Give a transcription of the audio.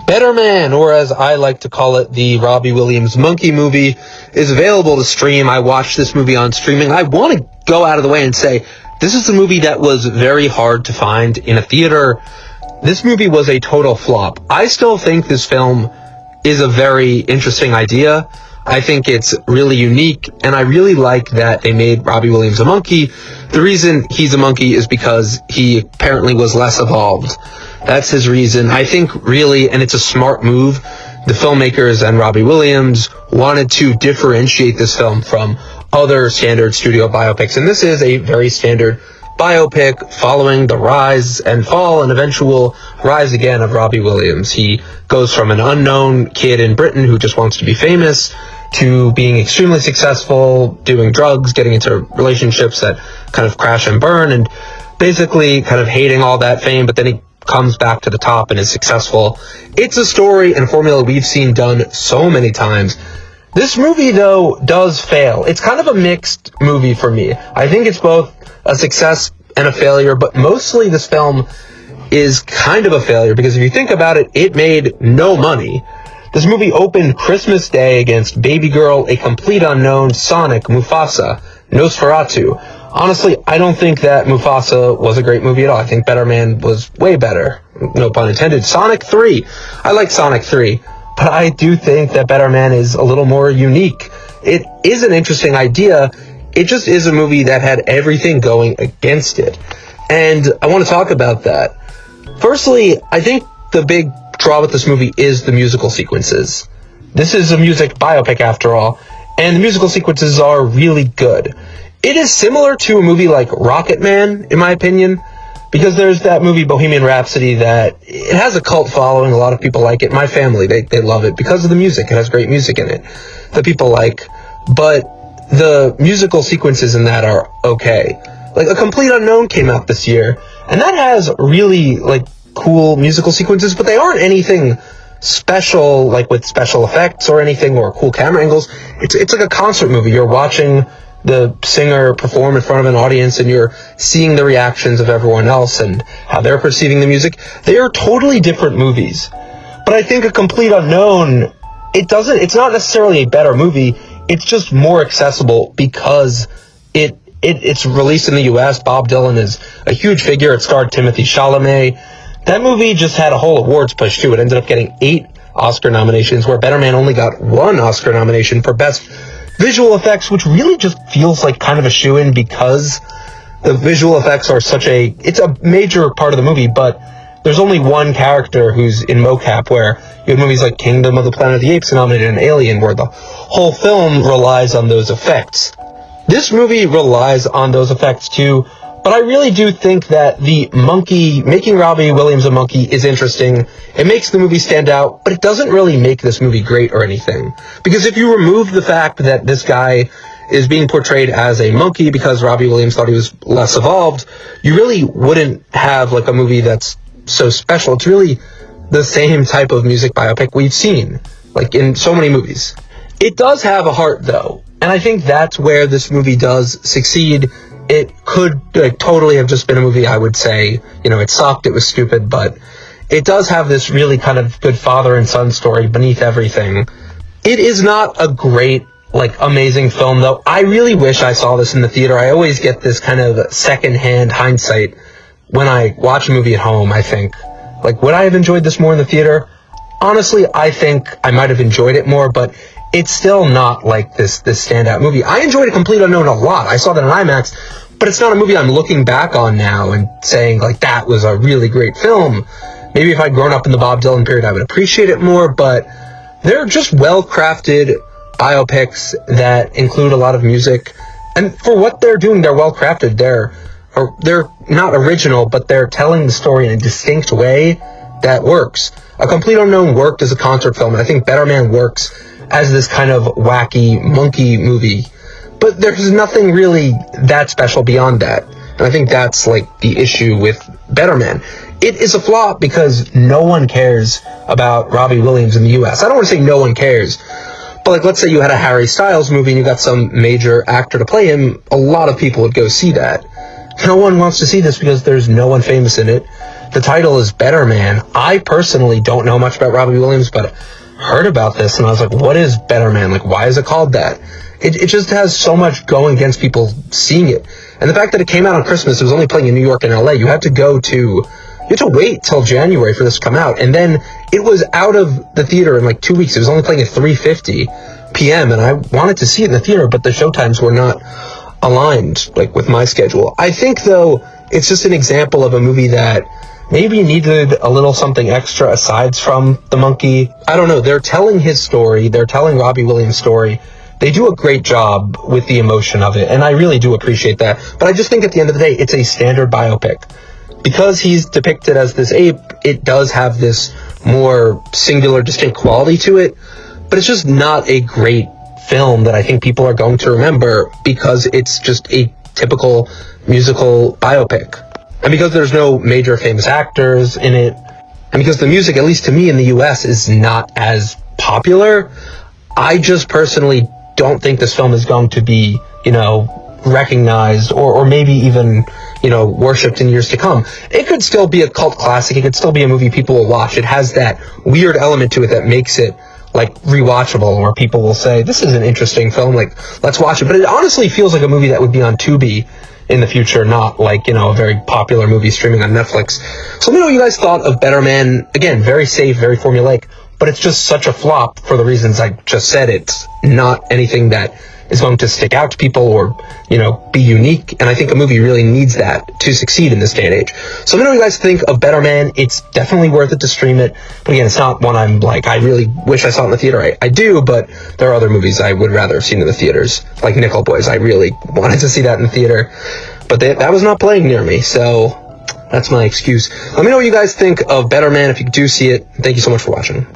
Better Man, or as I like to call it, the Robbie Williams Monkey movie, is available to stream. I watched this movie on streaming. I want to go out of the way and say, this is a movie that was very hard to find in a theater. This movie was a total flop. I still think this film is a very interesting idea. I think it's really unique, and I really like that they made Robbie Williams a monkey. The reason he's a monkey is because he apparently was less evolved. That's his reason. I think really, and it's a smart move, the filmmakers and Robbie Williams wanted to differentiate this film from other standard studio biopics. And this is a very standard biopic following the rise and fall and eventual rise again of Robbie Williams. He goes from an unknown kid in Britain who just wants to be famous to being extremely successful, doing drugs, getting into relationships that kind of crash and burn, and basically kind of hating all that fame, but then he comes back to the top and is successful. It's a story and formula we've seen done so many times. This movie, though, does fail. It's kind of a mixed movie for me. I think it's both a success and a failure, but mostly this film is kind of a failure because if you think about it, it made no money. This movie opened Christmas Day against Baby Girl, A Complete Unknown, Sonic, Mufasa, Nosferatu. Honestly, I don't think that Mufasa was a great movie at all. I think Better Man was way better. No pun intended. Sonic 3. I like Sonic 3, but I do think that Better Man is a little more unique. It is an interesting idea. It just is a movie that had everything going against it. And I want to talk about that. Firstly, I think the big draw with this movie is the musical sequences. This is a music biopic after all, and the musical sequences are really good. It is similar to a movie like Rocket Man, in my opinion, because there's that movie Bohemian Rhapsody that it has a cult following. A lot of people like it. My family, they love it because of the music. It has great music in it that people like. But the musical sequences in that are okay. Like A Complete Unknown came out this year, and that has really cool musical sequences, but they aren't anything special, like with special effects or anything, or cool camera angles. It's like a concert movie. You're watching the singer perform in front of an audience, and you're seeing the reactions of everyone else and how they're perceiving the music. They are totally different movies. But I think A Complete Unknown, it's not necessarily a better movie. It's just more accessible because it's released in the U.S. Bob Dylan is a huge figure. It starred Timothée Chalamet. That movie just had a whole awards push, too. It ended up getting 8 Oscar nominations, where Better Man only got 1 Oscar nomination for Best Visual Effects, which really just feels like kind of a shoo-in because the visual effects are it's a major part of the movie, but there's only one character who's in mocap, where you have movies like Kingdom of the Planet of the Apes nominated and Alien, where the whole film relies on those effects. This movie relies on those effects, too, but I really do think that the monkey, making Robbie Williams a monkey, is interesting. It makes the movie stand out, but it doesn't really make this movie great or anything. Because if you remove the fact that this guy is being portrayed as a monkey because Robbie Williams thought he was less evolved, you really wouldn't have a movie that's so special. It's really the same type of music biopic we've seen, in so many movies. It does have a heart, though, and I think that's where this movie does succeed. It could totally have just been a movie, I would say, it sucked, it was stupid, but it does have this really kind of good father and son story beneath everything. It is not a great, amazing film, though. I really wish I saw this in the theater. I always get this kind of secondhand hindsight when I watch a movie at home, I think. Would I have enjoyed this more in the theater? Honestly, I think I might have enjoyed it more, but it's still not this standout movie. I enjoyed A Complete Unknown a lot. I saw that in IMAX, but it's not a movie I'm looking back on now and saying, that was a really great film. Maybe if I'd grown up in the Bob Dylan period, I would appreciate it more, but they're just well-crafted biopics that include a lot of music. And for what they're doing, they're well-crafted. They're not original, but they're telling the story in a distinct way that works. A Complete Unknown worked as a concert film, and I think Better Man works as this kind of wacky monkey movie. But there's nothing really that special beyond that. And I think that's the issue with Better Man. It is a flop because no one cares about Robbie Williams in the US. I don't want to say no one cares, but let's say you had a Harry Styles movie and you got some major actor to play him, a lot of people would go see that. No one wants to see this because there's no one famous in it. The title is Better Man. I personally don't know much about Robbie Williams, but heard about this and I was like, what is Better Man? Like, why is it called that? It just has so much going against people seeing it. And the fact that it came out on Christmas, it was only playing in New York and LA. You had to wait till January for this to come out. And then it was out of the theater in like 2 weeks. It was only playing at 3:50 p.m. and I wanted to see it in the theater, but the showtimes were not aligned like with my schedule. I think though, it's just an example of a movie that maybe needed a little something extra aside from the monkey. I don't know. They're telling his story. They're telling Robbie Williams' story. They do a great job with the emotion of it, and I really do appreciate that. But I just think at the end of the day, it's a standard biopic. Because he's depicted as this ape, it does have this more singular, distinct quality to it, but it's just not a great film that I think people are going to remember because it's just a typical musical biopic. And because there's no major famous actors in it, and because the music, at least to me in the US, is not as popular, I just personally don't think this film is going to be, recognized or maybe even, worshipped in years to come. It could still be a cult classic. It could still be a movie people will watch. It has that weird element to it that makes it like rewatchable, where people will say, this is an interesting film, like, let's watch it. But it honestly feels like a movie that would be on Tubi in the future, not like, a very popular movie streaming on Netflix. So let me know what you guys thought of Better Man. Again, very safe, very formulaic, but it's just such a flop for the reasons I just said. It's not anything that is going to stick out to people or, be unique. And I think a movie really needs that to succeed in this day and age. So let me know what you guys think of Better Man. It's definitely worth it to stream it. But again, it's not one I'm like, I really wish I saw it in the theater. I do, but there are other movies I would rather have seen in the theaters, like Nickel Boys. I really wanted to see that in the theater, but that was not playing near me. So that's my excuse. Let me know what you guys think of Better Man if you do see it. Thank you so much for watching.